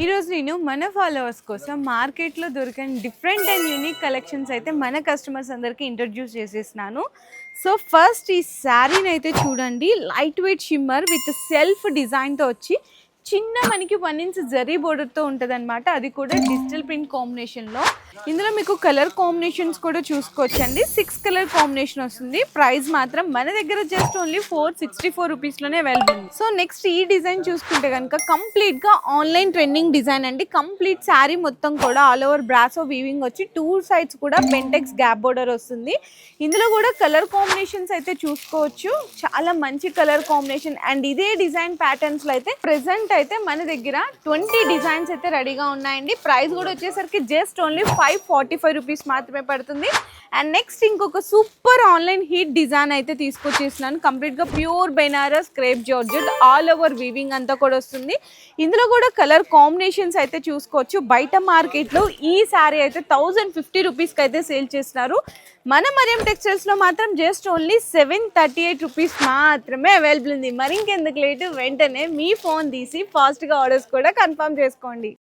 ఈరోజు నేను మన ఫాలోవర్స్ కోసం మార్కెట్లో దొరికిన డిఫరెంట్ అండ్ యూనిక్ కలెక్షన్స్ అయితే మన కస్టమర్స్ అందరికీ ఇంట్రడ్యూస్ చేసేసినాను. సో ఫస్ట్ ఈ శారీని అయితే చూడండి, light weight shimmer with self డిజైన్తో వచ్చి చిన్న మనకి 1 ఇంచ్ జరీ బోర్డర్తో ఉంటుంది అనమాట. అది కూడా డిజిటల్ ప్రింట్ కాంబినేషన్లో. ఇందులో మీకు కలర్ కాంబినేషన్స్ కూడా చూసుకోవచ్చండి. 6 కలర్ కాంబినేషన్ వస్తుంది. ప్రైస్ మాత్రం మన దగ్గర జస్ట్ ఓన్లీ 464 రూపీస్లోనే అవైలబుల్. సో నెక్స్ట్ ఈ డిజైన్ చూసుకుంటే కనుక కంప్లీట్గా ఆన్లైన్ ట్రెండింగ్ డిజైన్ అండి. కంప్లీట్ శారీ మొత్తం కూడా ఆల్ ఓవర్ బ్రాసో వీవింగ్ వచ్చి 2 సైడ్స్ కూడా పెంటెక్స్ గ్యాప్ బోర్డర్ వస్తుంది. ఇందులో కూడా కలర్ కాంబినేషన్స్ అయితే చూసుకోవచ్చు. చాలా మంచి కలర్ కాంబినేషన్. అండ్ ఇదే డిజైన్ ప్యాటర్న్స్లో అయితే ప్రెసెంట్ అయితే మన దగ్గర 20 డిజైన్స్ అయితే రెడీగా ఉన్నాయండి. ప్రైస్ కూడా వచ్చేసరికి జస్ట్ ఓన్లీ 545 రూపీస్ మాత్రమే పడుతుంది. అండ్ నెక్స్ట్ ఇంకొక సూపర్ ఆన్లైన్ హీట్ డిజైన్ అయితే తీసుకొచ్చేసినాను. కంప్లీట్గా pure Banaras crepe georgette all over weaving అంతా కూడా వస్తుంది. ఇందులో కూడా కలర్ కాంబినేషన్స్ అయితే చూసుకోవచ్చు. బయట మార్కెట్లో ఈ శారీ అయితే 1050 రూపీస్కి అయితే సేల్ చేస్తున్నారు. మన మరియం టెక్స్టైల్స్లో మాత్రం జస్ట్ ఓన్లీ 738 రూపీస్ మాత్రమే అవైలబుల్ ఉంది. మరి ఇంకెందుకు లేటు, వెంటనే మీ ఫోన్ తీసి ఫాస్ట్గా ఆర్డర్స్ కూడా కన్ఫర్మ్ చేసుకోండి.